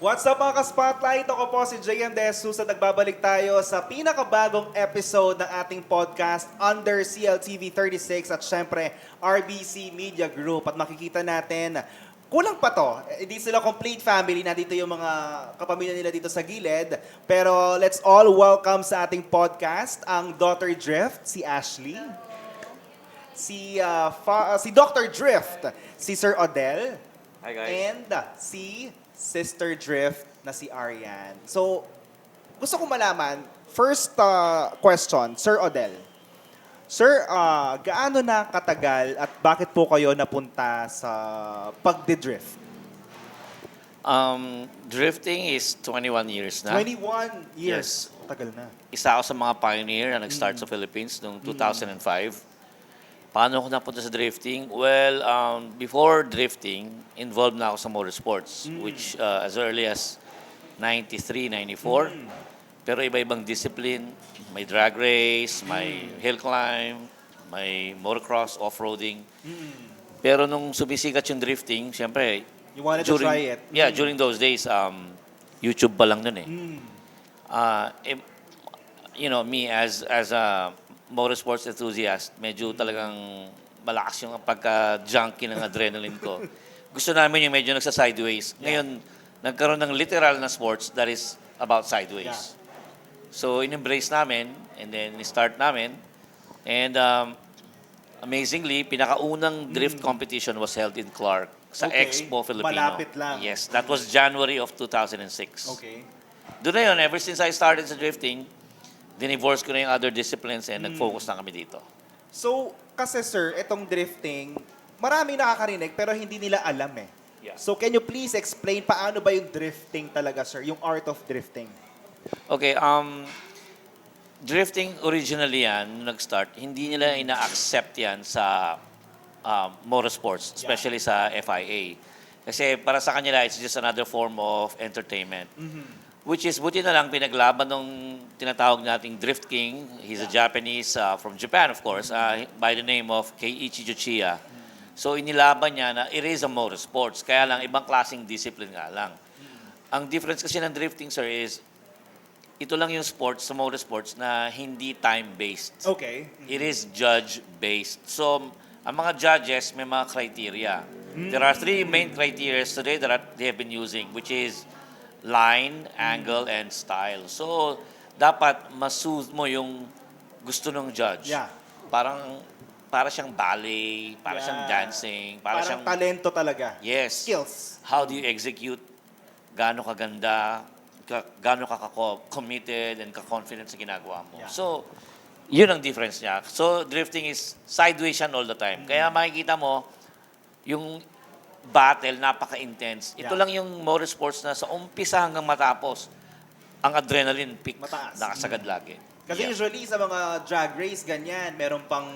What's up mga ka-spotlight? Ako po si JM De Jesus at nagbabalik tayo sa pinakabagong episode ng ating podcast under CLTV 36 at syempre RBC Media Group. At makikita natin, kulang pa to. Hindi sila complete family. Nandito yung mga kapamilya nila dito sa gilid. Pero let's all welcome sa ating podcast ang Daughter Drift, si Ashley. Si Dr. Drift, si Sir Odell. Hi guys. And si Sister Drift na si Arian. So, gusto ko malaman, first question, Sir Odell. Sir, gaano na katagal at bakit po kayo napunta sa pagdidrift? Drifting is 21 years na. 21 years. Yes. Tagal na. Isa ako sa mga pioneer na nag-start sa Philippines noong 2005. Paano ako napunta sa drifting? Well, before drifting, involved na ako sa motorsports, which as early as 93, 94. Pero iba-ibang discipline. May drag race, may hill climb, may motocross, off-roading. Pero nung sumisikat yung drifting, syempre, You wanted to try it? yeah, during those days, YouTube pa lang nun eh. You know, me as a motorsports enthusiast, medyo talagang malakas yung pagka-junkie ng adrenaline ko. Gusto namin yung medyo nagsa-sideways. Ngayon, nagkaroon ng literal na sports that is about sideways. So, in-embrace namin, and then start namin. And amazingly, pinakaunang drift competition was held in Clark sa Okay. Expo Filipino. Malapit lang. Yes, that was January of 2006. Okay. Doon na yun, ever since I started sa drifting, dinivorce ko na yung other disciplines and nag-focus na kami dito. So, kasi sir, itong drifting, maraming nakakarinig pero hindi nila alam eh. Yeah. So, can you please explain paano ba yung drifting talaga, sir? Yung art of drifting. Okay, drifting originally yan, nung nag-start, hindi nila ina-accept yan sa motorsports, especially sa FIA. Kasi para sa kanila, it's just another form of entertainment. Which is, buti na lang, pinaglaban nung tinatawag nating Drift King. He's a Japanese, from Japan of course, by the name of Keiichi Juchiya. So inilaban niya na it is a motorsports, kaya lang ibang klaseng discipline nga lang. Ang difference kasi ng drifting, sir, is ito lang yung sports sa motorsports na hindi time-based. Okay. It is judge-based. So, ang mga judges may mga criteria. There are three main criteria today that they have been using, which is line, angle, and style. So, dapat ma-soothe mo yung gusto ng judge. Yeah. Para siyang ballet, para siyang dancing, para Parang siyang... talento talaga. Yes. Skills. How do you execute? Gaano kaganda? Gaano ka committed and ka-confident sa ginagawa mo? Yeah. So, yun ang difference niya. So, drifting is sideways yan all the time. Kaya makikita mo, yung battle, napaka-intense. Ito Yeah. lang yung motorsports na sa umpisa hanggang matapos, ang adrenaline peak, Mataas. nakasagad lagi. Kasi Yeah. usually sa mga drag race, ganyan, meron pang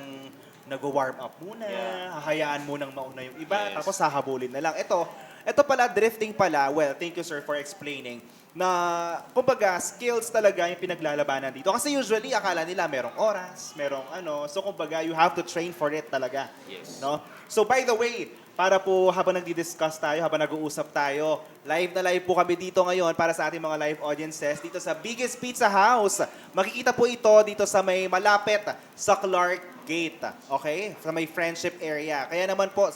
nag-warm up muna, Yeah. hahayaan munang mauna yung iba, Yes. tapos hahabulin na lang. Ito pala, drifting pala, well, thank you sir for explaining, na kumbaga skills talaga yung pinaglalabanan dito. Kasi usually akala nila merong oras, merong ano, so kumbaga you have to train for it talaga. Yes. No? So by the way, para po habang nagdi-discuss tayo, habang nag-uusap tayo, live na live po kami dito ngayon para sa ating mga live audiences dito sa Biggest Pizza House. Makikita po ito dito sa may malapit sa Clark Gate. Okay? Sa may friendship area. Kaya naman po,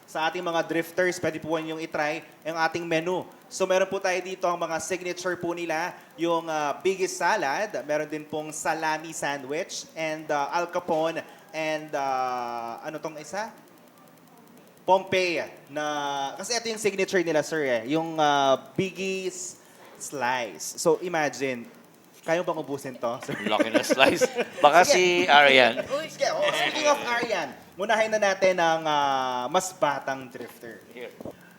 sa ating mga drifters, pwede po yung itry yung ating menu. So meron po tayo dito ang mga signature po nila, yung biggest salad, meron din pong salami sandwich, and Al Capone, and ano tong isa? Pompeii na kasi ito yung signature nila sir yung Biggie's slice. So imagine, kaya bang ubusin to? Sir? Laki na slice. Baka Sige. si Arian. Sige, speaking of Arian, munahin na natin ang mas batang drifter. Here.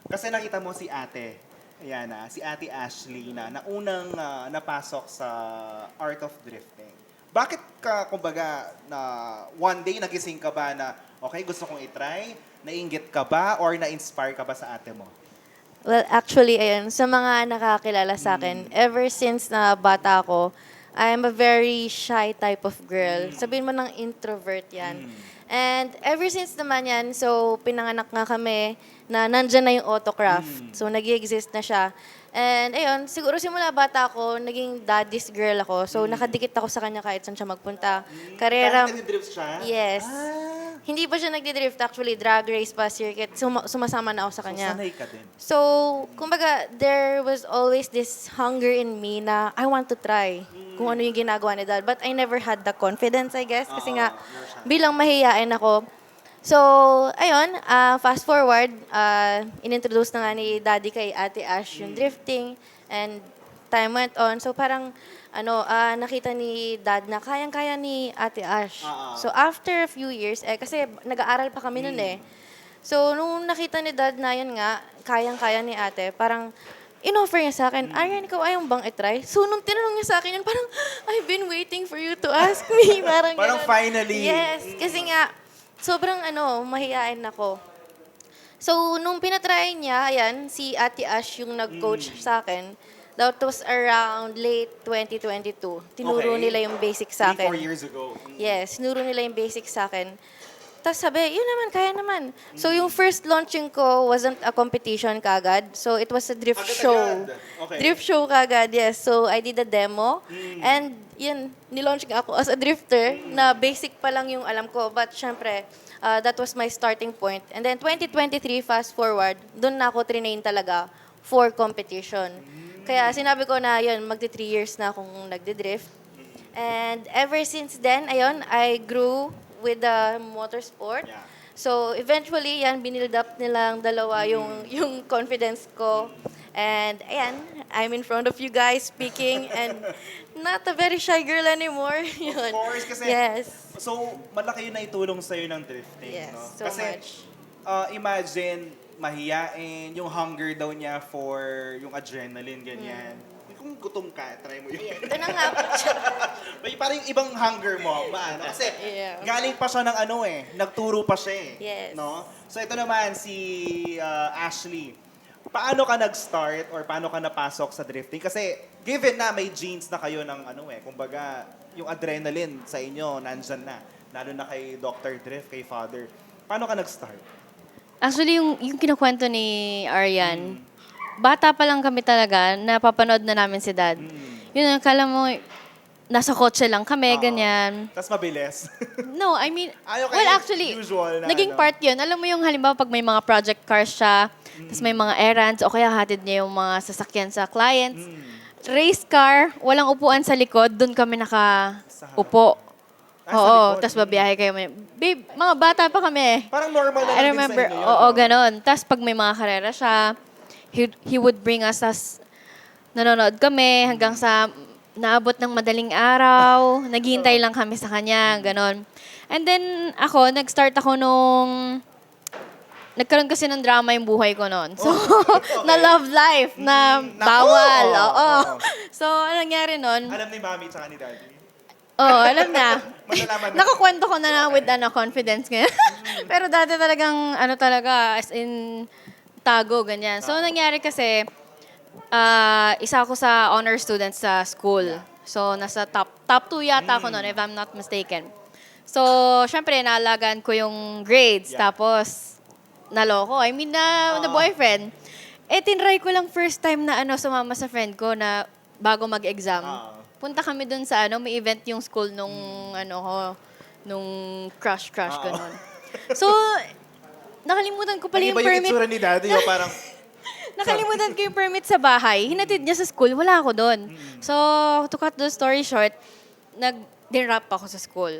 Kasi nakita mo si ate, ayan si ate Ashley na unang napasok sa art of drifting. Bakit ka, kumbaga, na one day nagising ka ba na, okay, gusto kong itry, nainggit ka ba or na-inspire ka ba sa ate mo? Well, actually, ayun, sa mga nakakilala sa akin, ever since na bata ako, I'm a very shy type of girl. Sabihin mo ng introvert yan. And ever since naman yan, so pinanganak nga kami na nandyan na yung autocraft. So nag-exist na siya. And ayun, siguro simula bata ako, naging daddy's girl ako. So nakadikit ako sa kanya kahit saan siya magpunta. Karera, Kahit nag-drift siya? yes. Ah, Hindi pa siya nagdi-drift actually, drag race pa, circuit. Sumasama na ako sa so kanya. sanay ka din. So, kumbaga, there was always this hunger in me na I want to try kung ano yung ginagawa ni Dad. But I never had the confidence, I guess. Kasi nga, bilang mahihain ako. So, ayun, fast forward, inintroduce na nga ni Daddy kay Ate Ash yung drifting. And time went on. So, parang, nakita ni Dad na kayang-kaya ni Ate Ash. So, after a few years, kasi nag-aaral pa kami nun eh. So, nung nakita ni Dad na yun nga, kayang-kaya ni ate, parang in-offer niya sa akin, Arian, ikaw ayaw bang itry? So, nung tinanong niya sa akin yun, parang, I've been waiting for you to ask me. Parang Parang ganun. finally. Yes, kasi nga, sobrang mahihain ako. So, nung pinatry niya, ayan, si Ate Ash yung nag-coach sa akin. That was around late 2022. Tinuro Okay. nila yung basic sa 3-4 akin. years ago. Yes, nuro nila yung basic sa akin. Tapos sabi, yun naman, kaya naman. So yung first launching ko wasn't a competition kagad. So it was a drift show. Agad-agad. Okay. Drift show kagad, yes. So I did a demo. And yun, nilaunch nga ako as a drifter na basic pa lang yung alam ko. But syempre, that was my starting point. And then 2023, fast forward, doon na ako trinain talaga for competition. Kaya sinabi ko na yun, magti 3 years na akong nagdi-drift. And ever since then, ayun, I grew with the motorsport. Yeah. So eventually, yan, binild up nilang dalawa yung confidence ko. And ayan, I'm in front of you guys speaking and not a very shy girl anymore. Yun. Of course, kasi Yes. so malaki yun na itulong sa'yo ng drifting. Yes, no? so kasi, much. imagine, mahiyain, yung hunger daw niya for yung adrenaline, ganyan. Kung gutom ka, try mo yun. Ito na nga po siya. Parang yung ibang hunger mo, maano? Kasi Yeah. galing pa siya ng nagturo pa siya eh. Yes. No? So ito naman, si Ashley. Paano ka nag-start or paano ka napasok sa drifting? Kasi given na may genes na kayo ng kumbaga, yung adrenaline sa inyo, nandyan na. Lalo na kay Dr. Drift, kay Father. Paano ka nag-start? Actually, yung kinukwento ni Arian, bata pa lang kami talaga, napapanood na namin si Dad. Yun, akala mo, nasa kotse lang kami, ganyan. Tapos mabilis. No, I mean, Ayaw kayo well, actually, usual na naging part yun. Alam mo yung halimbawa pag may mga project cars siya, tapos may mga errands, o kaya hatid niya yung mga sasakyan sa clients. Race car, walang upuan sa likod, doon kami nakaupo. Sa Oo, likod. tapos babiyahe kayo. Babe, mga bata pa kami. Parang normal na I lang remember, din sa inyo yun. oo, no? ganon. Tapos pag may mga karera siya, he would bring us as nanonood kami hanggang sa naabot ng madaling araw. Naghihintay lang kami sa kanya, ganon. And then ako, nag-start ako nung nagkaroon kasi ng drama yung buhay ko noon. So, na love life, na Nako! bawal. Oo. Oo. So, anong nangyari noon? Alam ni Mami tsaka ni Daddy. Oo, alam na. Malalaman na. Nakakwento ko na with confidence ngayon. Pero dati talagang, as in, tago, ganyan. So, nangyari kasi, isa ako sa honor student sa school. So, nasa top 2 yata ako noon, if I'm not mistaken. So, syempre, naalagaan ko yung grades. Yeah. Tapos, naloko. I mean, na boyfriend. Tinry ko lang first time na sumama sa friend ko na bago mag-exam. Punta kami dun sa may event yung school nung nung crush ganun. So, nakalimutan ko pala yung Iba yung permit. itsura ni Daddy, parang, Nakalimutan ko yung permit sa bahay. Hinatid niya sa school, wala ako doon. So, to cut the story short, nag-dinrap ako sa school.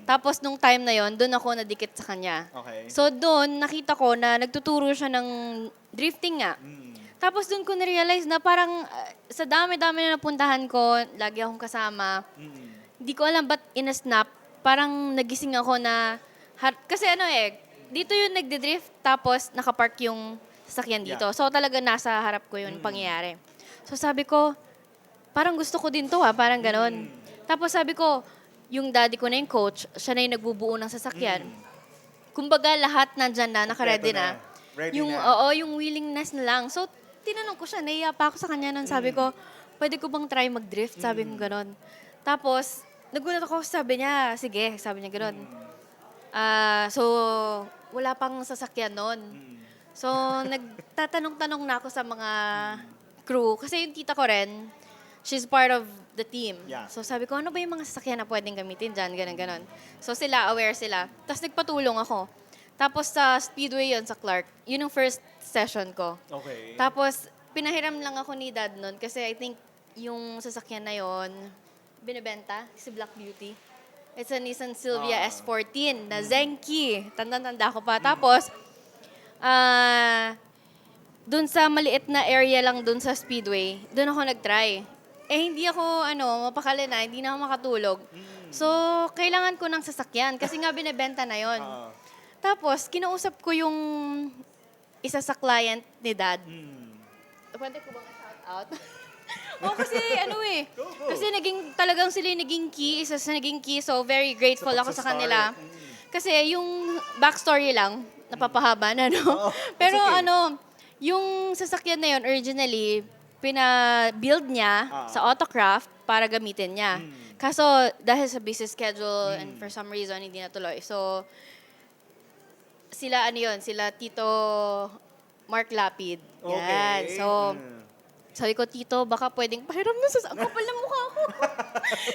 Tapos nung time na yon, doon ako nadikit sa kanya. okay. So doon, nakita ko na nagtuturo siya ng drifting nga. Tapos doon ko na-realize na parang sa dami-dami na napuntahan ko, lagi akong kasama. Hindi ko alam ba't in a snap, parang nagising ako na, kasi dito yung nagde-drift, tapos nakapark yung sasakyan dito. Yeah. So talaga nasa harap ko yung pangyayari. So sabi ko, parang gusto ko din to parang ganon. Tapos sabi ko, yung daddy ko na yung coach, siya na yung nagbubuo ng sasakyan. Kumbaga lahat nandyan na, nakaready Kompleto na. na. Ready yung, na. Oo, yung willingness na lang. So, tinanong ko siya, naiya pa ako sa kanya nun. Sabi ko, pwede ko bang try mag-drift? Sabi ko gano'n. Tapos, nagulat ako, sabi niya, sige, sabi niya gano'n. So, wala pang sasakyan nun. So, nagtatanong-tanong na ako sa mga crew. Kasi yung tita ko rin, she's part of the team. Yeah. So, sabi ko, ano ba yung mga sasakyan na pwedeng gamitin dyan? Ganon, ganon. So, sila, aware sila. Tapos, nagpatulong ako. Tapos, sa Speedway yon sa Clark. Yun yung first session ko. Okay. Tapos, pinahiram lang ako ni Dad nun kasi I think yung sasakyan na yon binibenta, si Black Beauty. It's a Nissan Silvia S14 na Zenki. Tanda-tanda ko pa. Tapos, dun sa maliit na area lang dun sa Speedway, dun ako nag-try. Hindi ako, mapakali na, hindi na ako makatulog. So, kailangan ko ng sasakyan kasi nga binibenta na yon. Tapos, kinausap ko yung isa sa client ni Dad. Pwede ko bang shout out? Kasi kasi talagang sila yung naging key, isa sa naging key. So, very grateful ako sa kanila. Kasi yung backstory lang, napapahaba na, no? Pero yung sasakyan na yun, originally, pina-build niya sa Autocraft para gamitin niya. Kaso, dahil sa busy schedule and for some reason, hindi natuloy. So, sila Tito Mark Lapid. Yan. Okay. So, sabi ko, Tito, baka pwedeng pahiram na ang kapal ng mukha ko.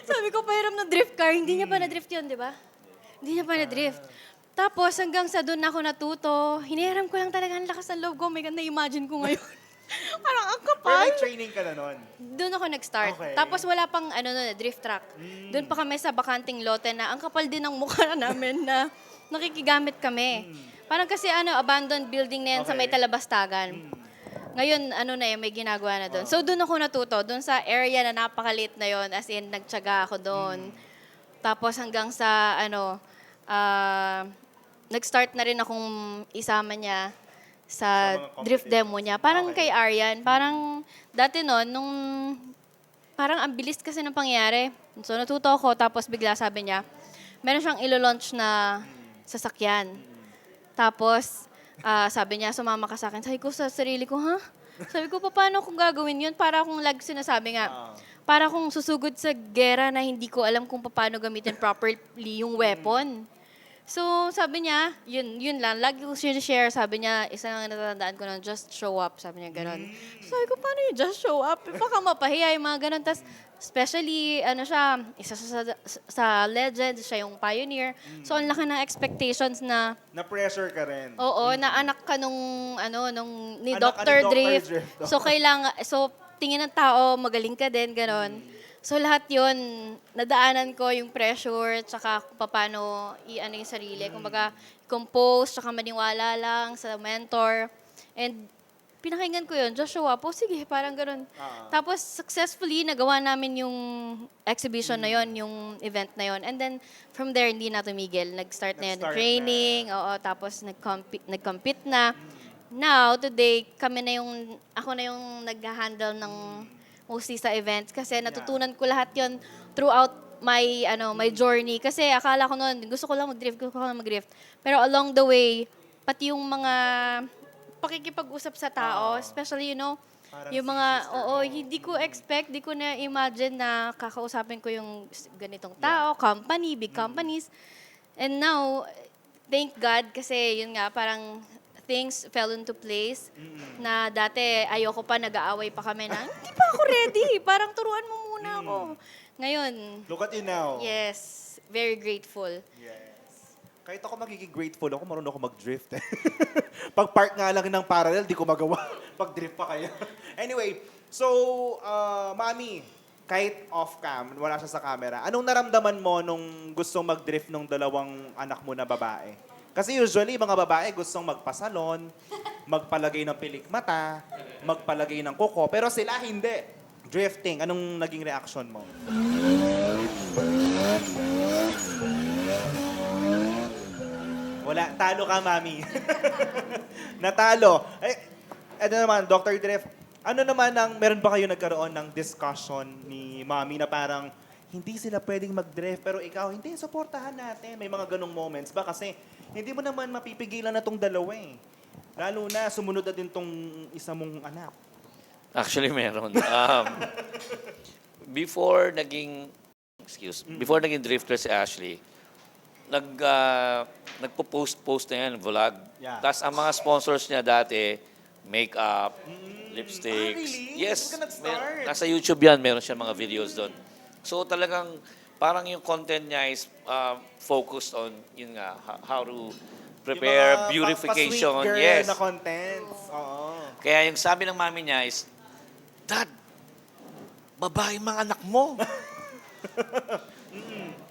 Sabi ko, pahiram ng drift car. Hindi niya pa na-drift yun, di ba? Hindi niya pa na-drift. Tapos, hanggang sa doon ako natuto, hinihiram ko lang talaga ang lakas ng loob ko. Oh my God, na-imagine ko ngayon. Parang ang Pero kapal. may training ka na nun. Doon ako nag-start. Okay. Tapos wala pang drift track. Doon pa kami sa bakanting lote na ang kapal din ng mukha namin na nakikigamit kami. Parang kasi abandoned building na yan sa may Okay. Talabastagan. Ngayon, may ginagawa na doon. So, doon ako natuto. Doon sa area na napakaliit na yon, as in, nagtyaga ako doon. Tapos hanggang sa, nag-start na rin akong isama niya sa mga drift competition. demo niya. Parang Okay. kay Aryan. Parang, dati noon, parang ang bilis kasi ng pangyayari. So, natuto ako, tapos bigla sabi niya, meron siyang ilo-launch na sasakyan. Tapos, sabi niya, sumama ka sa akin. Sabi ko sa sarili ko, ha? Sabi ko, paano kung gagawin yun? Para akong sinasabi nga, para akong susugod sa gera na hindi ko alam kung paano gamitin properly yung weapon. So, sabi niya, yun lang. Lagi ko share. Sabi niya, isa lang natatandaan ko ng just show up. Sabi niya, gano'n. Sabi ko, paano yung just show up? Baka mapahiya yung mga gano'n. Tapos, especially, siya, isa sa legend, siya yung pioneer. So, ang laki ng expectations na, Na-pressure ka rin. oo, na anak ka ni Anak ka ni Dr. Dr. Drift. Drift. So, tingin ng tao, magaling ka din, gano'n. So, lahat yon nadaanan ko yung pressure, tsaka kung paano yung sarili. Kumbaga, compose, tsaka maniwala lang sa mentor. And, pinakinggan ko yun, just show up. O, sige, parang gano'n. Tapos, successfully, nagawa namin yung exhibition na yon, yung event na yon. And then, from there, hindi na tumigil. Nag-start na yun, Nag-start training, oo, tapos nag-compete na. Now, today, ako na yung nag-handle ng mostly sa events kasi natutunan ko lahat yon throughout my journey. Kasi akala ko noon, gusto ko lang mag-drift. Pero along the way, pati yung mga pakikipag-usap sa tao, especially, Parang yung si mga, sister hindi ko expect, di ko na imagine na kakausapin ko yung ganitong tao, company, big companies. And now, thank God kasi yun nga, parang things fell into place na dati ayoko pa, nag-aaway pa kami na, hindi pa ako ready, parang turuan mo muna ako. Ngayon, Look at you now. yes, very grateful. Yes. Kahit ako magiging grateful ako, marunong ako mag-drift. Pag park nga lang ng parallel, di ko magawa. Pag drift pa kaya. Anyway, so, Mami, kahit off-cam, wala siya sa camera, anong naramdaman mo nung gustong mag-drift ng dalawang anak mo na babae? Kasi usually, mga babae gustong magpasalon, magpalagay ng pilik mata, magpalagay ng kuko, pero sila hindi. Drifting, anong naging reaction mo? Wala, talo ka, Mami. Natalo. Ano naman, Dr. Drift, ano naman meron ba kayo nagkaroon ng discussion ni Mami na parang hindi sila pwedeng mag-drift, pero ikaw, hindi, supportahan natin. May mga ganong moments ba? Kasi hindi mo naman mapipigilan na tong dalawa eh. Lalo na, sumunod na din tong isa mong anak. Actually, meron. Before naging drifter si Ashley, nagpo-post na yan, vlog. Yeah. Tapos ang mga sponsors niya dati, makeup, lipsticks. really? Yes. Doon ka nag-start? Nasa YouTube yan, meron siya mga videos doon. So talagang, parang yung content niya is focused on, yun nga, how to prepare, Yung mga beautification. pa-sweet girl Yes. na contents. Oo. Kaya yung sabi ng mami niya is, Dad, babae mga anak mo.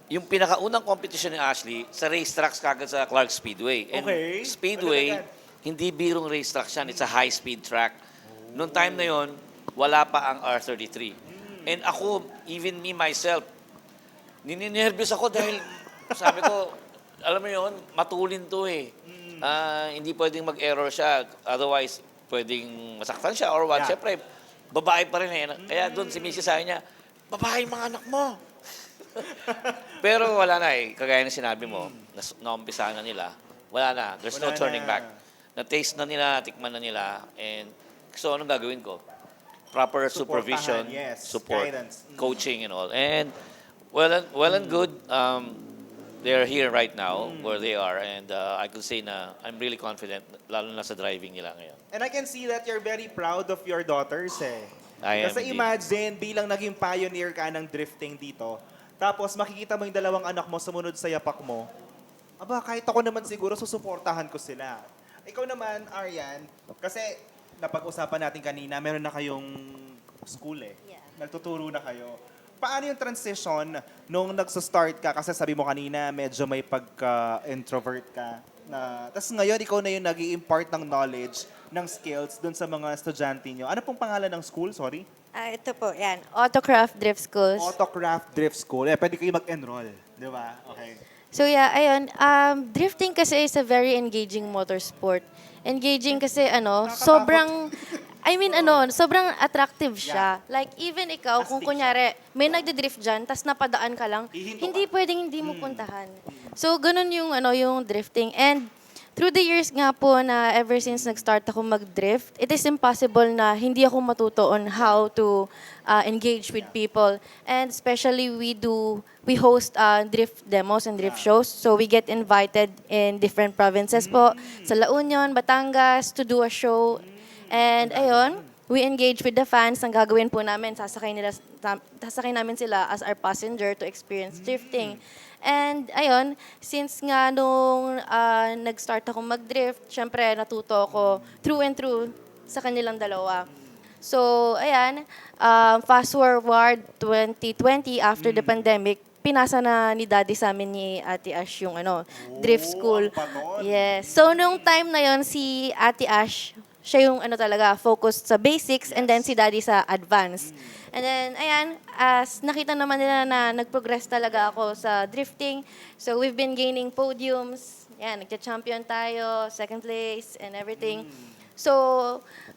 Yung pinakaunang competition ni Ashley, sa racetracks kagad sa Clark Speedway. And Okay. Speedway, Ano agad? hindi birong racetrack yan. It's a high-speed track. Noong time na yon, wala pa ang R33. And ako, even me myself, nininervyos ako dahil sabi ko, alam mo yon, matulin to eh. Hindi pwedeng mag-error siya. Otherwise, pwedeng masaktan siya or what. Yeah. Siyempre, babae pa rin eh. Kaya doon si Missy sabi niya, babae mga anak mo. Pero wala na eh. Kagaya ng sinabi mo, naumpisa na nila. Wala na. There's no Wala turning na. back. Na-taste na nila, tikman na nila. And so, anong gagawin ko? Proper supervision, Supportahan, yes. support, Guidance. coaching and all. And well and good. They're here right now where they are. And I could say na I'm really confident, lalo na sa driving nila ngayon. And I can see that you're very proud of your daughters eh. I am Kasi indeed. imagine, bilang naging pioneer ka ng drifting dito, tapos makikita mo yung dalawang anak mo sumunod sa yapak mo, aba, kahit ako naman siguro, susuportahan ko sila. Ikaw naman, Aryan, kasi napag-usapan natin kanina, meron na kayong school eh. Yeah. Nagtuturo na kayo. Paano yung transition nung nagsa-start ka? Kasi sabi mo kanina, medyo may pagka-introvert ka. Tapos ngayon, ikaw na yung nag-i-impart ng knowledge, ng skills dun sa mga estudyante nyo. Ano pong pangalan ng school? Sorry? Ito po, yan. Autocraft Drift Schools. Autocraft Drift School. Pwede kayo mag-enroll. Di ba? Okay. So yeah, ayun. Drifting kasi is a very engaging motorsport. Engaging kasi sobrang, sobrang attractive siya. Like even ikaw, kung Astig kunyari, may nagde-drift dyan, tas napadaan ka lang, Hihinto hindi pwedeng hindi mo puntahan. So ganun yung drifting. And through the years nga po na ever since nag-start ako mag-drift, it is impossible na hindi ako matuto on how to engage with people. And especially we host drift demos and drift shows. So we get invited in different provinces po, sa La Union, Batangas, to do a show. And ayun, we engage with the fans. Ang gagawin po namin, sasakay namin sila as our passenger to experience drifting. And ayun, since nga nung nag-start ako mag-drift, syempre natuto ako through and through sa kanilang dalawa. So, ayan, fast forward 2020, after the pandemic, pinasa na ni Daddy sa amin ni Ate Ash yung drift school. ang baton. Yes. So, nung time na yon si Ate Ash, siya yung talaga, focused sa basics, and then si Daddy sa advanced. And then, ayan, as nakita naman nila na nag-progress talaga ako sa drifting. So, we've been gaining podiums. Yan, nagka-champion tayo, second place, and everything. So,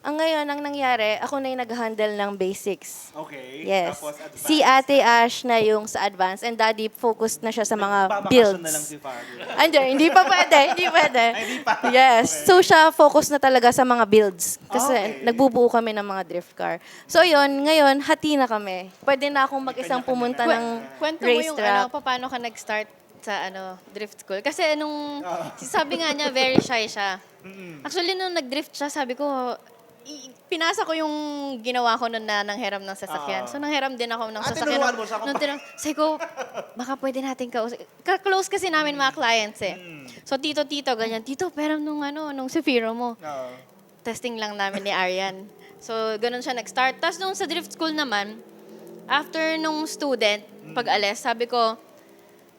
ngayon, ang nangyari, ako na yung nag-handle ng basics. Okay. Yes. Tapos advanced. Si Ate Ash na yung sa advance, and Daddy focused na siya sa mga Babakasyon builds. na lang si Father. Hindi pa pwede, hindi pwede. Ay, hindi pa. Yes. Okay. So siya focus na talaga sa mga builds. Kasi Okay. nagbubuo kami ng mga drift car. So yun, ngayon, hati na kami. Pwede na akong mag-isang pumunta ng Kwento mo yung racetrack. paano ka nag-start sa drift school. Kasi sabi nga niya, very shy siya. Actually, nung nag-drift siya, sabi ko, pinasa ko yung ginawa ko noon na nanghiram ng sasakyan. So, nanghiram din ako ng sasakyan. tinuruan mo siya kung Sabi ko, baka pwede natin kausap. Ka-close kasi namin mga clients eh. So, tito, ganyan. Tito, pero nung Zafiro mo, Oo. testing lang namin ni Aryan. So, ganun siya nag-start. Tapos nung sa drift school naman, after nung student, pag-alis, sabi ko,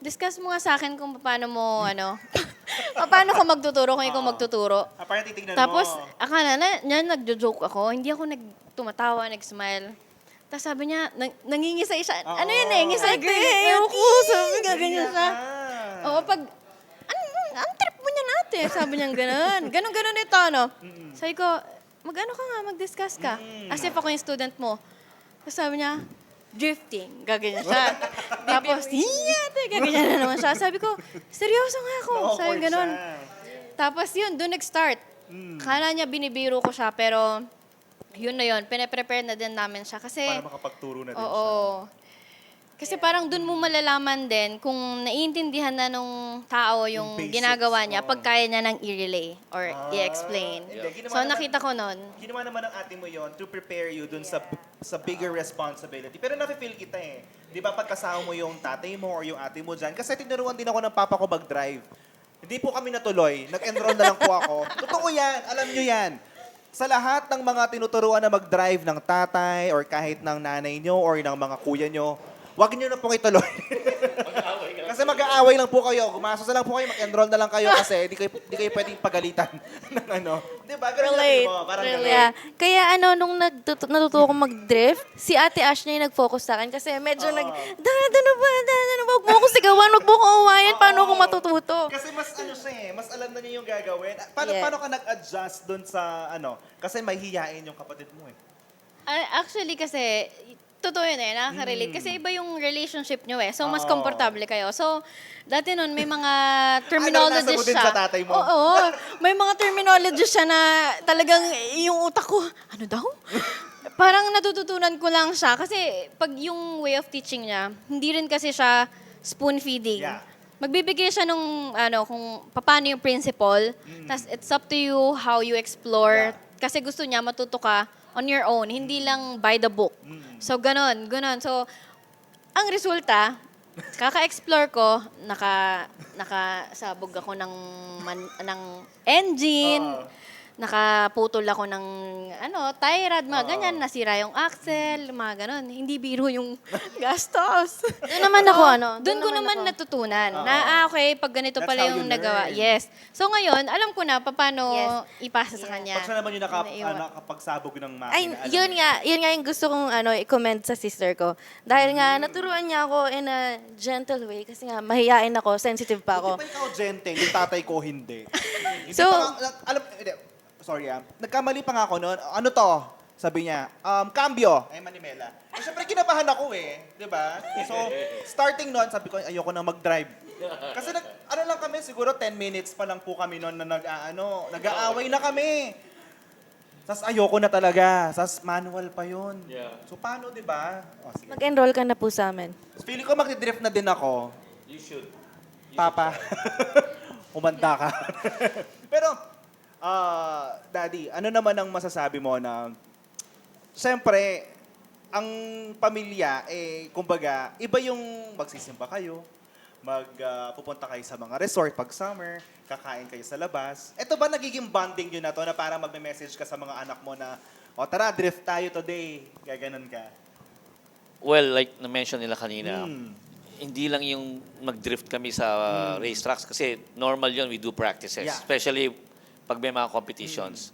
discuss mo nga sa akin kung paano mo, paano ko magtuturo kung ikaw magtuturo. Parang titignan Tapos, mo. akala niya nagjo-joke ako. Hindi ako tumatawa, nag-smile. Tapos sabi niya, nangingisay siya. Oo. Ano yun eh? Ngisay ko eh. Ayoko. Sabi nga, ganyan siya. Oo, ang trip mo niya natin. Sabi niya gano'n. Ganon ito, Sabi ko, mag-ano ka nga, mag-discuss ka. As if ako yung student mo. Tapos sabi niya, drifting. Gaganyan siya. Tapos, gaganyan na naman siya. Sabi ko, seryoso nga ako. Sabi Na-awkward ganon. siya. Tapos yun, doon nag-start. Kala niya binibiro ko siya, pero yun na yun. Pine-prepare na din namin siya. Kasi, Para makapagturo na din siya. oo. Kasi parang dun mo malalaman din kung naiintindihan na nung tao yung Yung basics, ginagawa niya oo. pag kaya niya nang i-relay or i-explain. Hindi, ginawa So naman- nakita ko nun. Ginawa naman ng ate mo yon to prepare you dun sa bigger responsibility. Pero nafe-feel kita eh. Di ba pagkasama mo yung tatay mo or yung ate mo dyan? Kasi tinuruan din ako ng papa ko mag-drive. Hindi po kami natuloy. Nag-enroll na lang po ako. Totoo yan. Alam nyo yan. Sa lahat ng mga tinuturuan na mag-drive ng tatay or kahit ng nanay nyo or ng mga kuya nyo, huwag nyo na pong ituloy. Kasi mag-aaway lang po kayo. Gumastos na lang po kayo, mag-enroll na lang kayo kasi di kayo pwedeng pagalitan ng ano. Di ba? Ganun lang Relate. mo. Parang Relate. ganun. Kaya nung natutuwa ko mag-drift, si Ate Ash na yung nag-focus sa akin kasi medyo ano ba, wag mo akong sigawan, wag mo akong awayan, paano ako matututo? Kasi mas ano siya eh, mas alam na niya yung gagawin. Paano, Yeah. paano ka nag-adjust dun sa ano? Kasi mahihiyain yung kapatid mo eh. Actually kasi, totoo yun eh, nakaka-relate. Kasi iba yung relationship nyo eh. So, mas Oo. komportable kayo. So, dati nun, may mga nasa terminologies mo din siya. sa tatay mo? Oo. May mga terminologies siya na talagang yung utak ko, ano daw? Parang natututunan ko lang siya. Kasi pag yung way of teaching niya, hindi rin kasi siya spoon feeding. Yeah. Magbibigay siya nung kung paano yung principle. Tas it's up to you how you explore. Yeah. Kasi gusto niya matuto ka on your own, hindi lang by the book. So, ganon. So, ang resulta, kaka-explore ko, nakasabog ako ng engine, nakaputol ako ng tie rod, mga ganyan, nasira yung axle, mga ganon. Hindi biro yung gastos. Doon naman ako, Doon ko naman natutunan na, okay, pag ganito That's pala how yung you nagawa. learn. Yes. So ngayon, alam ko na paano Yes. ipasa sa kanya. Pag siya naman yung Naiwan. nakapagsabog ng makina. Ay, alam yun niya. nga, yun nga yung gusto kong i-comment sa sister ko. Dahil nga, naturuan niya ako in a gentle way kasi nga, mahihain ako, sensitive pa ako. Di ba ikaw gentle, yung tatay ko hindi. Hindi So- pa nga- sorry nagkamali pa nga ako noon. Ano to? Sabi niya, cambio. Ay, Manimela. Eh, syempre, kinabahan ako eh. Di ba? So, starting noon, sabi ko, ayoko na mag-drive. Kasi ano lang kami, siguro 10 minutes pa lang po kami noon na nag-aaway na kami. Tapos ayoko na talaga. Tapos manual pa yun. So, paano, di ba? Oh, sige. Mag-enroll ka na po sa amin. Feeling ko magdi-drift na din ako. You should. Papa. Umanda ka. Pero, Daddy, ano naman ang masasabi mo na, siyempre, ang pamilya, kumbaga, iba yung magsisimba kayo, pupunta kayo sa mga resort pag summer, kakain kayo sa labas. Ito ba nagiging bonding yun na to na parang magme-message ka sa mga anak mo na, o tara, drift tayo today. Gaganon ka. Well, like na-mention nila kanina, Hmm. hindi lang yung mag-drift kami sa racetracks kasi normal yun, we do practices. Yeah. Especially pag may mga competitions.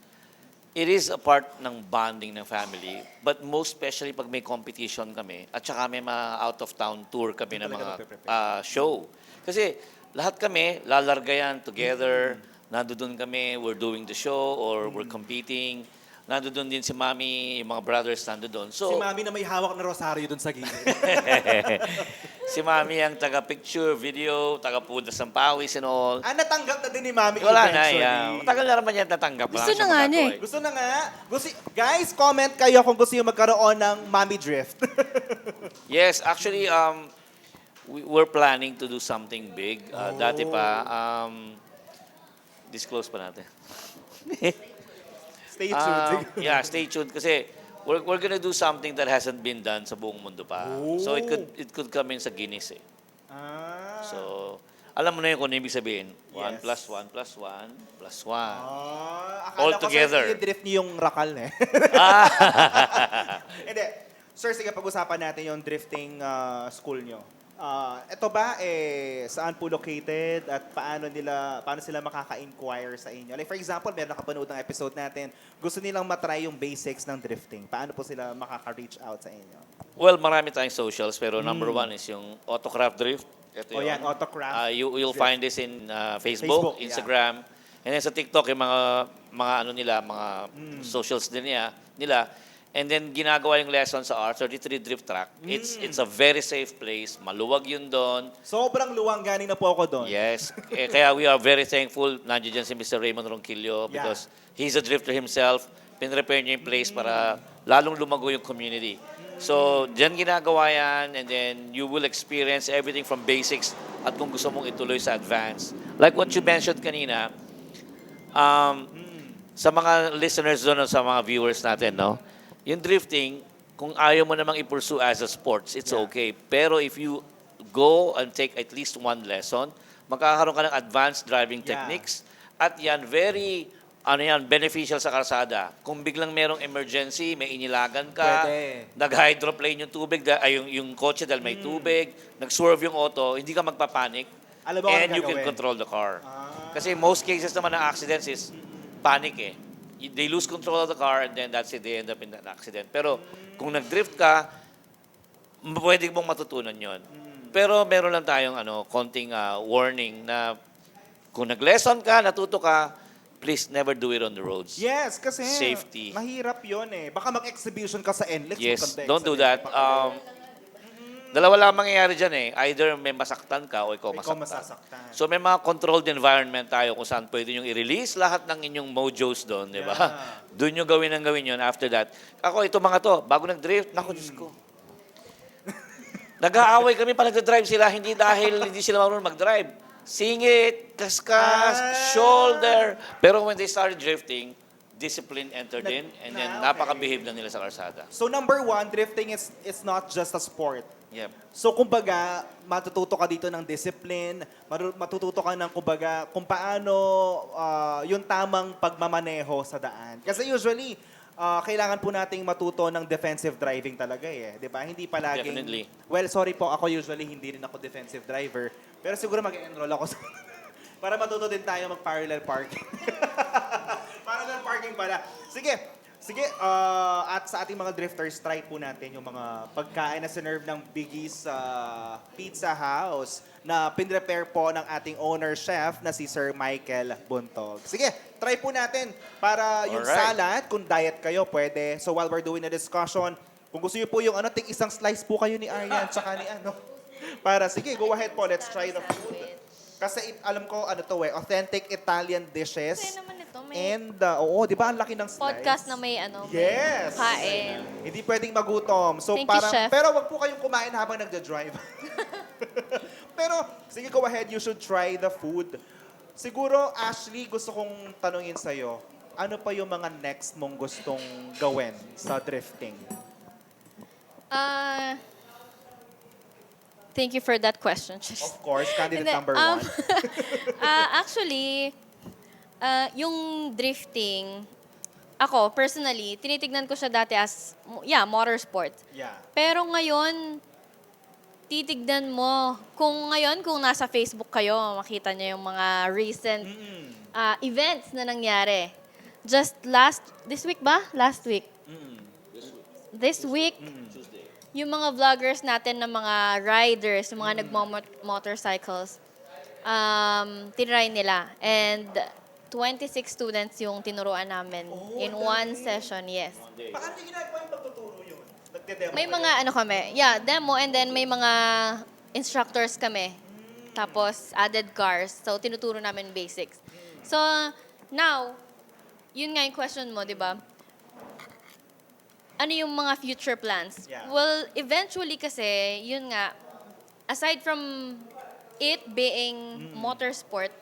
It is a part ng bonding ng family, but most especially pag may competition kami at saka may mga out-of-town tour kami ng Talaga mga nagpe-prepare. show. Kasi lahat kami, lalarga yan together, nandoon kami, we're doing the show or we're competing. Nandoon din si Mami, yung mga brothers nandoon. So, Si Mami na may hawak na rosaryo dun sa gilid. si Mami ang taga-picture, video, taga-pudas ng pawis and all. Natanggap na din ni Mami Wala na, eventually. yeah. Matagal na naman yan natanggap. Gusto na nga niya eh. Gusto na nga. Guys, comment kayo kung gusto nyo magkaroon ng Mami Drift. Yes, actually, we're planning to do something big. Dati pa, disclose pa natin. Stay tuned. Yeah, stay tuned kasi we're gonna do something that hasn't been done sa buong mundo pa. So it could come in sa Guinness eh. Ah. So, alam mo na yun kung ano ibig sabihin. 1 Yes. plus 1 plus 1 plus 1. Akala All ko, together. Sir, i-drift niyo yung rakal eh. Hindi. Sir, sige, pag-usapan natin yung drifting school nyo. Ito ba, saan po located at paano sila makaka-inquire sa inyo? Like for example, meron nakapanood ng episode natin, gusto nilang matry yung basics ng drifting. Paano po sila makaka-reach out sa inyo? Well, marami tayong socials pero number one is yung Autocraft Drift. Ito O yun. yan, Autocraft. You'll Drift. find this in Facebook, Facebook, yeah. Instagram, and then sa TikTok yung mga socials din nila. And then ginagawa yung lesson sa R33 Drift Track. It's a very safe place. Maluwag yun doon. Sobrang luwang ganing na po ako doon. Yes. Kaya we are very thankful. Nandiyan dyan si Mr. Raymond Ronquillo because he's a drifter himself. Pinrepair niya yung place para lalong lumago yung community. So, dyan ginagawa yan, and then you will experience everything from basics at kung gusto mong ituloy sa advance. Like what you mentioned kanina, sa mga listeners doon, o sa mga viewers natin, no? Yung drifting, kung ayaw mo namang i-pursue as a sports, it's Yeah. okay. Pero if you go and take at least one lesson, magkakaroon ka ng advanced driving Yeah. techniques, at yan, very beneficial sa kalsada. Kung biglang merong emergency, may inilagan ka, Pwede. nag-hydroplane yung tubig, yung kotse dahil may tubig, nag-swerve yung auto, hindi ka magpapanik, Alam mo kung and ano you can gagawin. control the car. Ah. Kasi most cases naman ng accidents is panic eh. They lose control of the car and then that's it, they end up in an accident. Pero kung nag-drift ka, pwede mong matutunan yon. Pero meron lang tayong konting warning na kung nag-lesson ka, natuto ka, please never do it on the roads. Yes, kasi Safety. mahirap yon eh. Baka mag-exhibition ka sa NLEX. Yes, maganda don't do that. accident. Dalawa lang ang mangyayari dyan eh. Either may masaktan ka o ikaw Ikaw masaktan. masasaktan. So may mga controlled environment tayo kung saan pwede nyo i-release lahat ng inyong mojos doon, di ba? Yeah. Doon nyo gawin ang gawin yun. After that, ako, ito mga to, bago nag-drift, naku, Diyos ko. Nag-aaway kami pa nag-drive sila, hindi dahil hindi sila marunong mag-drive. Singit, kaskas, shoulder. Pero when they started drifting, discipline entered in, and then Okay. napaka-behave na nila sa karsada. So number one, drifting is not just a sport. Yep. So kumbaga, matututo ka dito ng discipline, matututo ka ng kumbaga kung paano yung tamang pagmamaneho sa daan. Kasi usually, kailangan po nating matuto ng defensive driving talaga eh. 'Di ba? Hindi palaging... Definitely. Well, sorry po, ako usually hindi rin ako defensive driver. Pero siguro mag-enroll ako sa... para matuto din tayo mag-parallel parking. Parallel parking pala. Sige, at sa ating mga drifters, try po natin yung mga pagkain na sinerve ng Biggie's Pizza House na pinrepare po ng ating owner chef na si Sir Michael Buntog. Sige, try po natin para yung Alright. salad, kung diet kayo, pwede. So while we're doing the discussion, kung gusto niyo po yung tig isang slice po kayo ni Aryan tsaka ni Para, sige, go ahead po, let's try the food. Kasi alam ko, authentic Italian dishes. Kasi naman ito, may And, di ba, ang laki ng slice? podcast na may Yes! kain. Hindi pwedeng magutom. So, Thank you, Chef. pero wag po kayong kumain habang nagda-drive. Pero, sige, go ahead, you should try the food. Siguro, Ashley, gusto kong tanungin sa'yo, ano pa yung mga next mong gustong gawin sa drifting? Thank you for that question. Of course, candidate Hindi, number one. Actually, yung drifting, ako, personally, tinitignan ko siya dati as, motorsport. Yeah. Pero ngayon, titignan mo, kung nasa Facebook kayo, makita niyo yung mga recent events na nangyari. Just this week ba? Last week. This week, yung mga vloggers natin na mga riders, yung mga nagmo-motorcycles, tinry nila. And 26 students yung tinuruan namin in one session, yes. Baka hindi ginagawa yung pagtuturo yun? Nagde-demo May kayo? mga demo, and then may mga instructors kami. Tapos added cars. So tinuturo namin basics. So now, yun nga yung question mo, di ba? Ano yung mga future plans? Yeah. Well, eventually kasi, yun nga, aside from it being motorsport,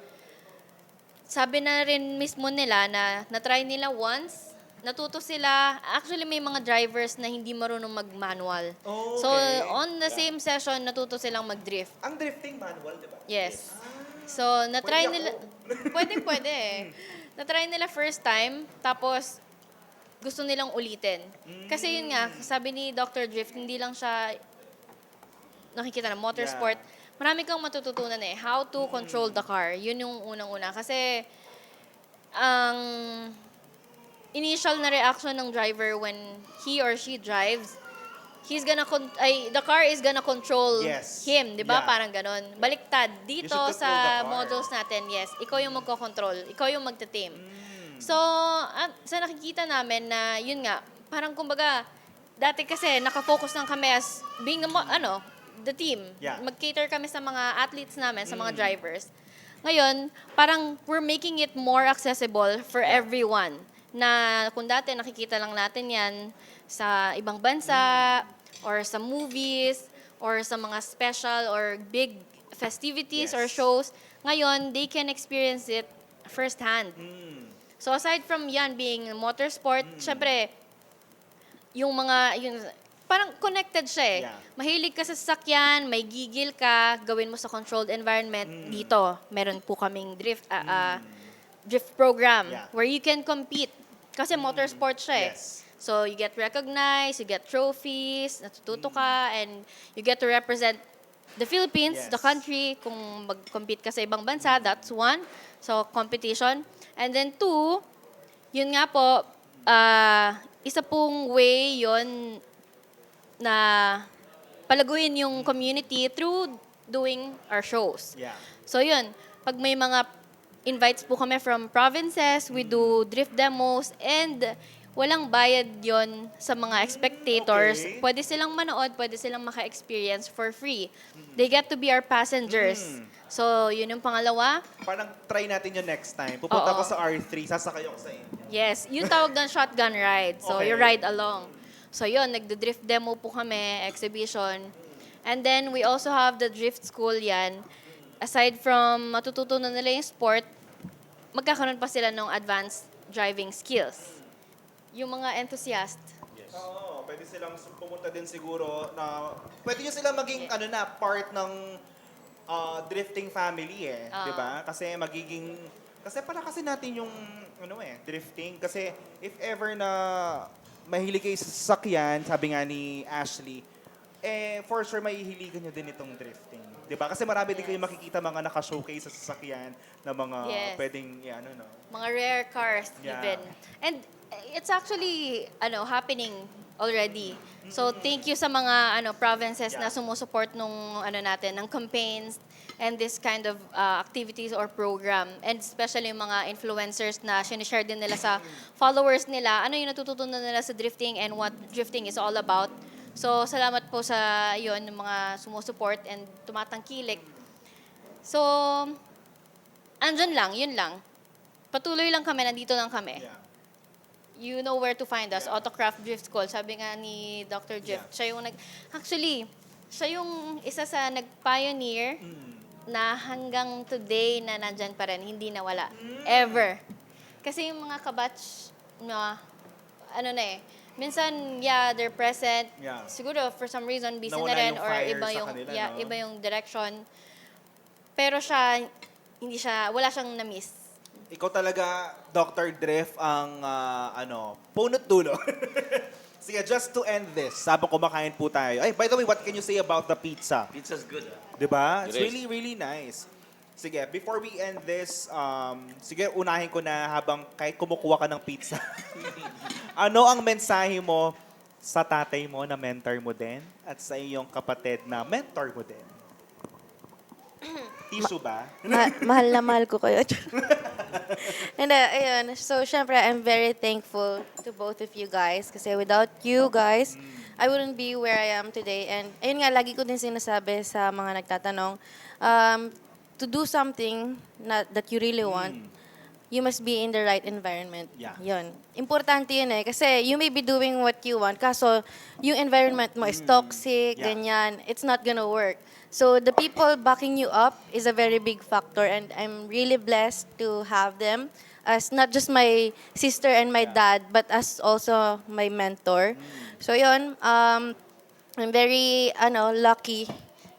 sabi na rin mismo nila na na-try nila once, natuto sila. Actually, may mga drivers na hindi marunong mag-manual. Oh, So, okay. on the same session, natuto silang mag-drift. Ang drifting manual, di ba? Yes. So, na-try Pwede nila... Pwede eh. Na-try nila first time, tapos gusto nilang ulitin. Kasi yun nga, sabi ni Dr. Drift, hindi lang siya nakikita na motorsport. Marami kang matututunan eh. How to control the car. Yun yung unang-una. Kasi ang initial na reaction ng driver when he or she drives, the car is gonna control Yes. him, di ba? Yeah. Parang ganon. Baliktad. You Dito should control sa the car. models natin, yes, ikaw yung magkocontrol. Ikaw yung magte-tame. So, sa nakikita namin na, yun nga, parang kumbaga, dati kasi nakafocus lang kami as being the team. Yeah. Mag-cater kami sa mga athletes namin, sa mga drivers. Ngayon, parang we're making it more accessible for everyone. Na kung dati nakikita lang natin yan sa ibang bansa, or sa movies, or sa mga special or big festivities or Yes. shows. Ngayon, they can experience it firsthand. So aside from yan being motorsport, syempre, yung parang connected siya eh. Yeah. Mahilig ka sa sasakyan, may gigil ka, gawin mo sa controlled environment. Dito, meron po kaming drift program Yeah. where you can compete. Kasi motorsport siya eh. Yes. So you get recognized, you get trophies, natututo ka, and you get to represent the Philippines, Yes. the country. Kung mag-compete ka sa ibang bansa, that's one. So competition. And then two, yun nga po, isa pong way yon na palaguin yung community through doing our shows. Yeah. So yun, pag may mga invites po kami from provinces, we do drift demos, and walang bayad yon sa mga spectators. Okay. Pwede silang manood, pwede silang maka-experience for free. They get to be our passengers. So yun yung pangalawa. Parang try natin yun next time. Pupunta Oo. ako sa R3, sasakay ako sa inyo. Yes, yung tawag ng shotgun ride. So Okay. you ride along. So yun, nagdo-drift demo po kami, exhibition. And then we also have the drift school yan. Aside from matututunan nila yung sport, magkakaroon pa sila ng advanced driving skills. Yung mga enthusiast. Oo, pwede silang pumunta din siguro na pwede nyo silang maging part ng drifting family eh, 'di ba? Kasi para kasi natin yung drifting kasi if ever na mahilig kayo sa sasakyan, sabi nga ni Ashley, for sure mahihiligan nyo din itong drifting. 'Di ba? Kasi marami din kayo makikita mga naka-showcase sa sasakyan na mga Yes. pwedeng Mga rare cars Yeah. even. And it's actually happening already. So thank you sa mga provinces na sumusuport nung natin ng campaigns and this kind of activities or program, and especially yung mga influencers na sinishare din nila sa followers nila ano yung natututunan nila sa drifting and what drifting is all about. So salamat po sa yon ng mga sumusuport and tumatangkilik. So andyan lang, yun lang. Patuloy lang kami, nandito lang kami. Yeah. You know where to find us. Yeah. Autocraft Drift School. Sabi nga ni Dr. Drift, siya yung siya yung isa sa nag-pioneer na hanggang today na nandyan pa rin, hindi nawala. Ever. Kasi yung mga kabatch na, minsan, they're present. Yeah. Siguro, for some reason, busy Nawala na rin yung or fire iba sa yung, kanila, no? iba yung direction. Pero siya, wala siyang na-miss. Ikaw talaga, Dr. Drift, ang punot dulo. Sige, just to end this, habang kumakain po tayo. Ay, by the way, what can you say about the pizza? Pizza's good. Diba? It's It is. really, really nice. Sige, before we end this, sige, unahin ko na habang kahit kumukuha ka ng pizza. Ano ang mensahe mo sa tatay mo na mentor mo din at sa iyong kapatid na mentor mo din? Tissue ba? Mahal na mahal ko kayo. And ayun, so syempre I'm very thankful to both of you guys kasi without you guys, I wouldn't be where I am today. And ayun nga, lagi ko din sinasabi sa mga nagtatanong, to do something that you really want, you must be in the right environment. Yeah. Yun. Importante yun eh. Kasi you may be doing what you want, kaso yung environment mo is toxic, Yeah. ganyan. It's not gonna work. So the people backing you up is a very big factor, and I'm really blessed to have them as not just my sister and my dad, but as also my mentor. So yun, I'm very lucky,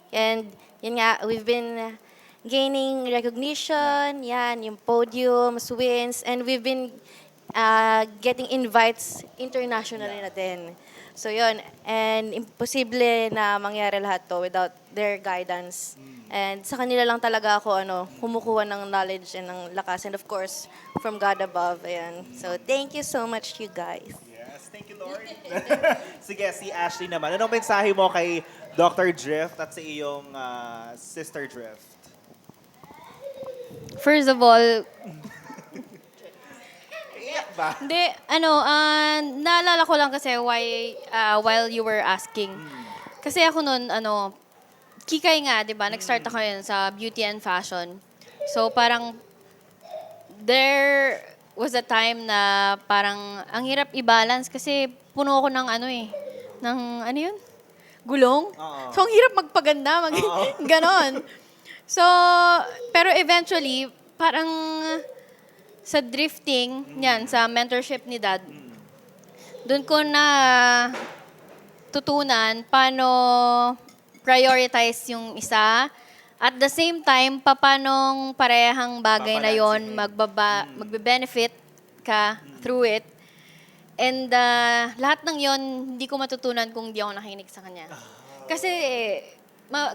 and yun nga, we've been gaining recognition, yan, yung podiums, wins, and we've been getting invites internationally na din. So yun, and imposible na mangyari lahat to without their guidance. And sa kanila lang talaga ako kumukuha ng knowledge and ng lakas, and of course, from God above. Ayan. So thank you so much, you guys. Yes, thank you, Lord. Sige, si Ashley naman. Anong mensahe mo kay Dr. Drift at sa iyong sister Drift? First of all, Iyak ba? hindi, naalala ko lang kasi while you were asking. Kasi ako nun, kikay nga, di ba? Nag-start ako yun sa beauty and fashion. So parang, there was a time na parang ang hirap i-balance kasi puno ako ng ng, yun? gulong. Oo. So, ang hirap magpaganda, ganon. So, pero eventually, parang sa drifting, yan, sa mentorship ni Dad, doon ko na tutunan paano prioritize yung isa. At the same time, paanong parehang bagay na yon magbe-benefit ka through it. And lahat ng yon hindi ko matutunan kung di ako nakinig sa kanya. Kasi,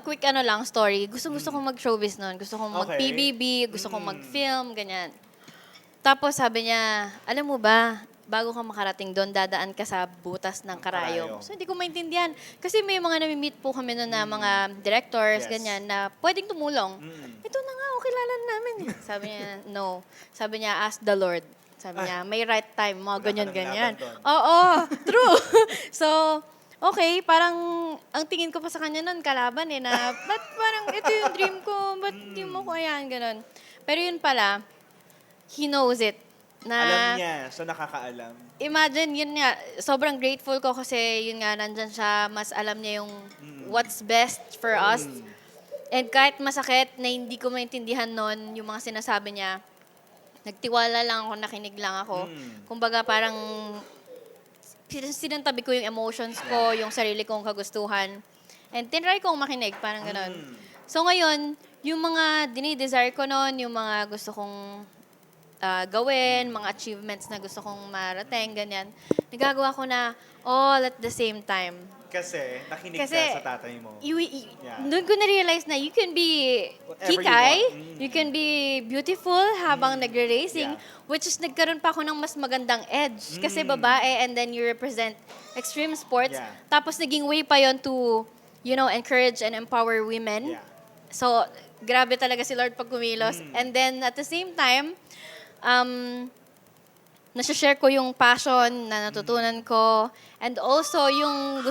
quick lang, story. Gusto kong mag-showbiz noon. Gusto kong Okay. mag-PBB, gusto kong mag-film, ganyan. Tapos sabi niya, alam mo ba, bago ka makarating doon, dadaan ka sa butas ng karayom. karayom. So, hindi ko maintindihan. Kasi may mga nami-meet po kami noon na mga directors, Yes. ganyan, na pwedeng tumulong. Ito na nga, kilala namin. Sabi niya, no. Sabi niya, ask the Lord. Sabi niya, may right time, mga Wala ka ganyan-ganyan. nang laban doon. Oo, true. So, okay, parang ang tingin ko pa sa kanya noon, kalaban na, ba't parang ito yung dream ko, ba't di mo ko ayan, ganun. Pero yun pala, he knows it. Na, Alam niya, so nakakaalam. imagine, yun nga, sobrang grateful ko kasi yun nga, nandyan siya, mas alam niya yung what's best for us. And kahit masakit na hindi ko maintindihan noon yung mga sinasabi niya, nagtiwala lang ako, nakinig lang ako. Kumbaga parang sinantabi ko yung emotions ko, yung sarili kong kagustuhan. And tinry kong makinig, parang gano'n. So ngayon, yung mga dinidesire ko noon, yung mga gusto kong gawin, mga achievements na gusto kong marating, ganyan, nagagawa ko na all at the same time. Kasi nakinig Kasi, ka sa tatay mo. Yeah. Doon ko na-realize na you can be Whatever kikay, you want. you can be beautiful habang nagre-racing, Yeah. which is nagkaroon pa ako ng mas magandang edge. Kasi babae and then you represent extreme sports. Yeah. Tapos naging way pa yon to, encourage and empower women. Yeah. So, grabe talaga si Lord pag kumilos. And then, at the same time, nasa-share ko yung passion na natutunan ko. And also, yung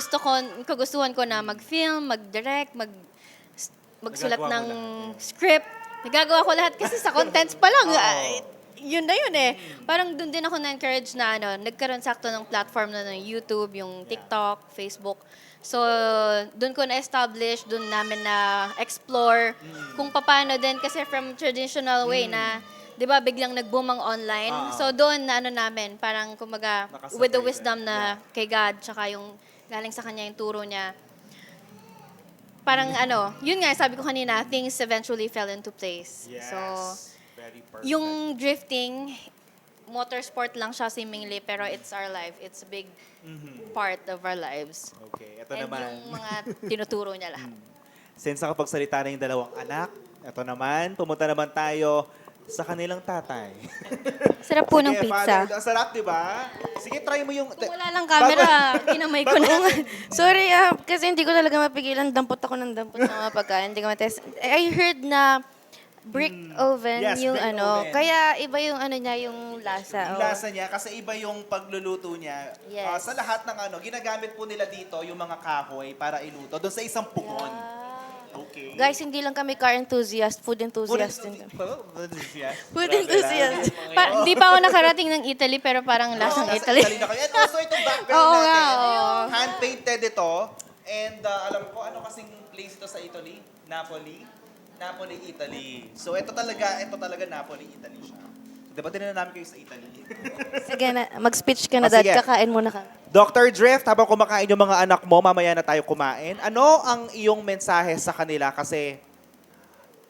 kagustuhan ko na mag-film, mag-direct, magsulat Nagagawa mo ng lahat, script. Nagagawa ko lahat kasi sa contents pa lang. Yun na yun eh. Parang doon din ako na-encourage na nagkaroon sakto ng platform na ng YouTube, yung TikTok, Facebook. So, doon ko na-establish, doon namin na-explore kung paano din. Kasi from traditional way na, di ba, biglang nag-boom ang online. So, doon na namin, parang kumaga, Nakasabay with the din. wisdom na kay God, tsaka yung galing sa kanya yung turo niya. Parang yun nga, sabi ko kanina, things eventually fell into place. Yes. So, very perfect. yung drifting, motorsport lang siya seemingly, pero it's our life. It's a big part of our lives. Okay, ito And naman. yung mga tinuturo niya lahat. Since nakapagsalita na yung dalawang anak, ito naman, pumunta naman tayo sa kanilang tatay. Sarap po ng Sige, pizza. Father, ang sarap, di ba? Sige, try mo yung... Kung wala lang camera, kinamay ko na. Sorry, kasi hindi ko talaga mapigilan. Dampot ako ng dampot ng mga pagkain. Hindi ko matest. I heard na brick oven Yes, yung brick oven. Kaya iba yung niya, yung lasa. Yung oh. lasa niya, kasi iba yung pagluluto niya. Yes. Sa lahat ng ginagamit po nila dito yung mga kahoy para iluto. Doon sa isang pugon. Okay. Guys, hindi lang kami car enthusiast, food enthusiast din kami. Food enthusiast. Food enthusiast. Hindi pa ako nakarating ng Italy, pero parang lasang Nasa Italy. na kayo. And also itong background Oo natin. nga, oo. Hand-painted ito. And alam ko, ano kasing place ito sa Italy? Napoli, Italy. So ito talaga Napoli, Italy siya. So, diba din na namin kayo sa Italy? Sige na, mag-speech ka na, Ah, Dad. sige. Kakain muna ka. Dr. Drift, habang kumakain yung mga anak mo, mamaya na tayo kumain. Ano ang iyong mensahe sa kanila? Kasi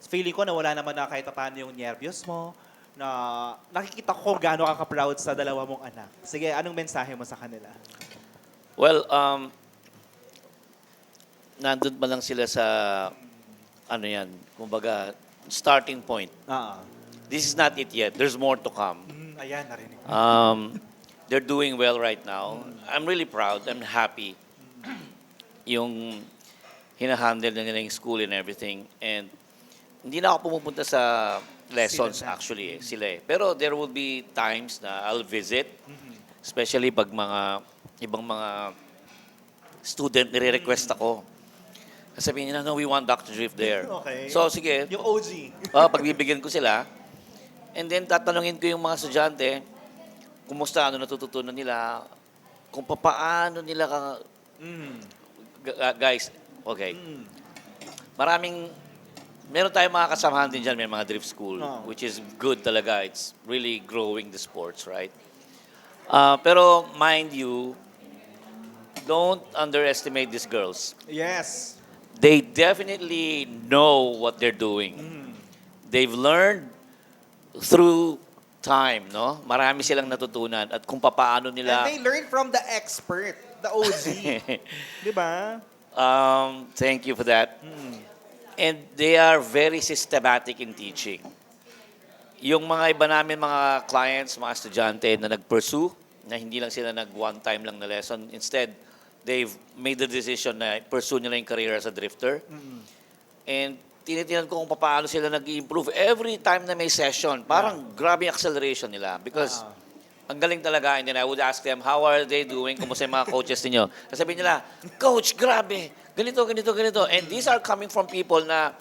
feeling ko na wala naman na kahit paano yung nervyos mo, na nakikita ko kung gaano ka ka-proud sa dalawa mong anak. Sige, anong mensahe mo sa kanila? Well, nandun pa lang sila sa, kumbaga, starting point. This is not it yet. There's more to come. Ayan, narinig. They're doing well right now. I'm really proud. I'm happy. Yung hinahandle na nila yung school and everything. And hindi na ako pumupunta sa lessons Sila na. actually sila eh. Pero there will be times na I'll visit. Especially pag ibang mga student nire-request ako. Sabihin nila, no, we want Dr. Drift there. Okay. So sige, Yung OG. pagbibigyan ko sila. And then tatanungin ko yung mga estudyante, kumusta, ano natututunan nila, kung paano nila guys, okay. Meron tayong mga kasamahan din dyan, may mga drift school, Oh. which is good talaga. It's really growing the sports, right? Pero mind you, don't underestimate these girls. Yes. They definitely know what they're doing. They've learned through time, no? Marami silang natutunan at kung paano And nila... they learn from the expert, the OG. Di ba? Thank you for that. And they are very systematic in teaching. Yung mga iba namin, mga clients, mga estudyante na nag-pursue, na hindi lang sila nag-one time lang na lesson. Instead, they've made the decision na pursue nila yung career as a drifter. And tinitinan ko kung paano sila nag-improve every time na may session. Parang grabe yung acceleration nila. Because ang galing talaga. And then I would ask them, how are they doing? Kumusta yung mga coaches ninyo? Sasabihin nila, Coach, grabe. Ganito, ganito, ganito. And these are coming from people na,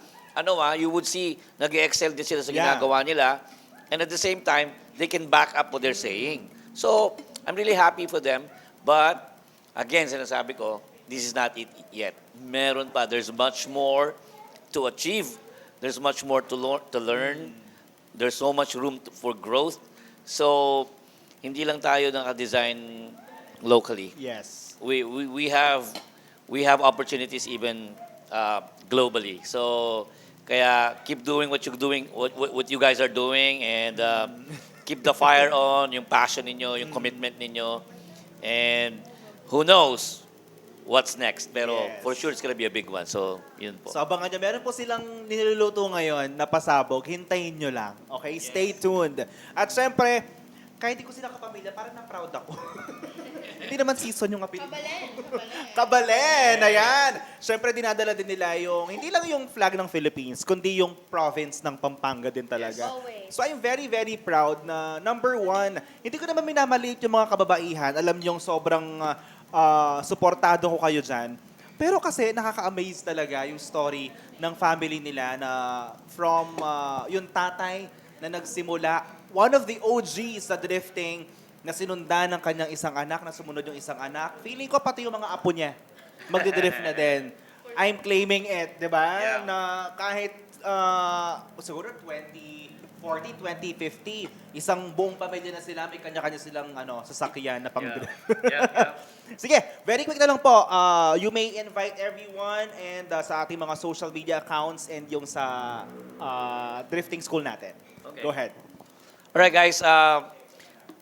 you would see, nag-excel din sila sa ginagawa nila. And at the same time, they can back up what they're saying. So, I'm really happy for them. But, again, sinasabi ko, this is not it yet. Meron pa. There's much more to achieve. There's much more to learn. There's so much room for growth. So, hindi lang tayo naka-design locally. Yes. We have opportunities even globally. So kaya keep doing what you're doing, what you guys are doing, and keep the fire on, yung passion ninyo, yung commitment ninyo, and who knows what's next. Pero Yes. for sure it's gonna be a big one. So yun po. So abangan nyo, meron po silang niluluto ngayon na pasabog. Hintayin nyo lang. Okay? Stay tuned. At syempre, kahit di ko sila kapamilya, parang na-proud ako. Hindi naman season yung apelido. Kabalen! Ayan! Syempre, dinadala din nila yung, hindi lang yung flag ng Philippines, kundi yung province ng Pampanga din talaga. Always. So I'm very, very proud na number one, hindi ko naman minamaliit yung mga kababaihan. Alam niyong sobrang suportado ko kayo dyan. Pero kasi nakaka-amaze talaga yung story ng family nila na from yung tatay na nagsimula, one of the OGs sa drifting na sinundan ng kanyang isang anak, na sumunod yung isang anak. Feeling ko pati yung mga apo niya magdidrift na din. I'm claiming it, di ba? Yeah. Na kahit siguro 2040, 2050, isang buong pamilya na sila, may kanya-kanya silang sasakyan na pang-drift. Sige, very quick na lang po. You may invite everyone and sa ating mga social media accounts and yung sa drifting school natin. Okay. Go ahead. Alright guys,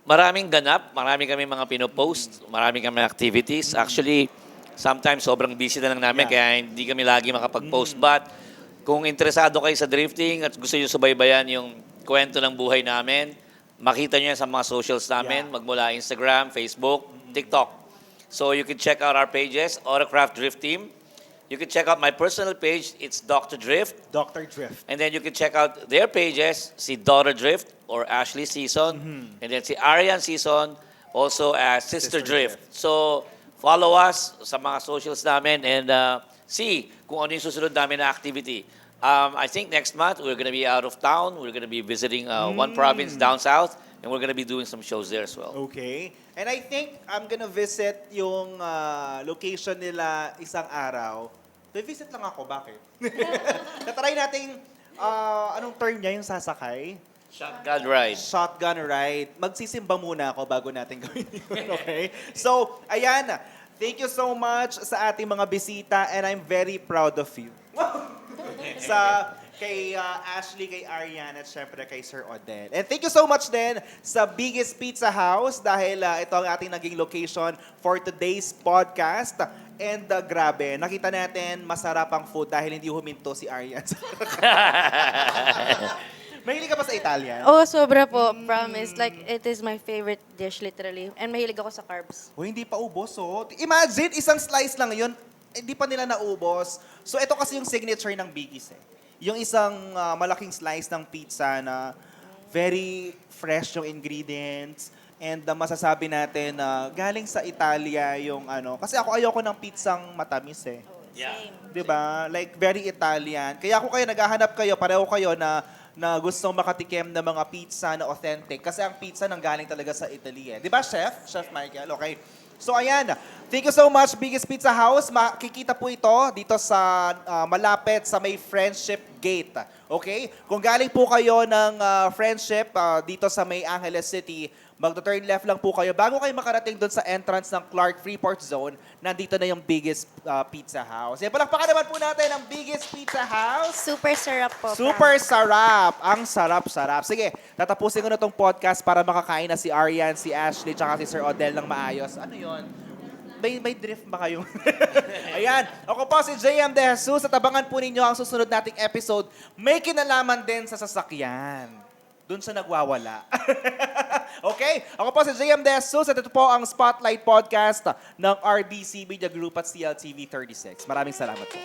maraming ganap, marami kami mga pinopost, marami kami activities. Actually, sometimes sobrang busy na lang namin kaya hindi kami lagi makapag-post. But kung interesado kayo sa drifting at gusto nyo subaybayan yung kwento ng buhay namin, makita nyo yan sa mga socials namin, magmula Instagram, Facebook, TikTok. So you can check out our pages, Autocraft Drift Team. You can check out my personal page, it's Dr. Drift. Dr. Drift. And then you can check out their pages, si Daughter Drift or Ashley Season. And then si Arian Season, also as Sister, Sister Drift. Drift. So, follow us sa mga socials namin and see kung ano yung susunod namin na activity. I think next month, we're gonna be out of town. We're gonna be visiting one province down south. And we're gonna be doing some shows there as well. Okay. And I think I'm gonna visit yung location nila isang araw. Visit lang ako. Bakit? Natry nating, anong term niya yung sasakay? Shotgun ride. Shotgun ride. Magsisimba muna ako bago natin gawin yun. Okay? So, ayan. Thank you so much sa ating mga bisita and I'm very proud of you. Kay Ashley, kay Arian, at syempre kay Sir Odel. And thank you so much din sa Biggest Pizza House dahil ito ang ating naging location for today's podcast. And grabe, nakita natin masarap ang food dahil hindi huminto si Arian. Mahilig ka ba sa Italian? Oh, sobra po. Promise. Like, it is my favorite dish, literally. And mahilig ako sa carbs. O, hindi pa ubos, oh. Imagine, isang slice lang yun, hindi pa nila naubos. So, ito kasi yung signature ng Biggies, eh. Yung isang malaking slice ng pizza na very fresh yung ingredients. And masasabi natin na galing sa Italia yung Kasi ako ayoko ng pizzang matamis, eh. Yeah. Diba? Like, very Italian. Kaya ako naghahanap kayo, pareho kayo na gustong makatikim ng mga pizza na authentic. Kasi ang pizza nanggaling talaga sa Italy, eh. Di ba, Chef? Chef Michael, okay. So ayan, thank you so much Biggest Pizza House. Makikita po ito dito sa malapit sa may Friendship Gate. Okay? Kung galing po kayo ng Friendship dito sa may Angeles City, magto-turn left lang po kayo. Bago kayo makarating doon sa entrance ng Clark Freeport Zone, nandito na yung Biggest Pizza House. Yan, palakpakan naman po natin ang Biggest Pizza House. Super sarap po. Super sarap. Ang sarap-sarap. Sige, tatapusin ko na tong podcast para makakain na si Arian, si Ashley, tsaka si Sir Odell ng maayos. Ano yon? May drift ba kayong? Ayan. Ako po si JM De Jesus at abangan po ninyo ang susunod nating episode. May kinalaman din sa sasakyan. Doon sa nagwawala. Okay? Ako po si JM De Jesus at ito po ang Spotlight Podcast ng RBC Media Group at CLTV 36. Maraming salamat po.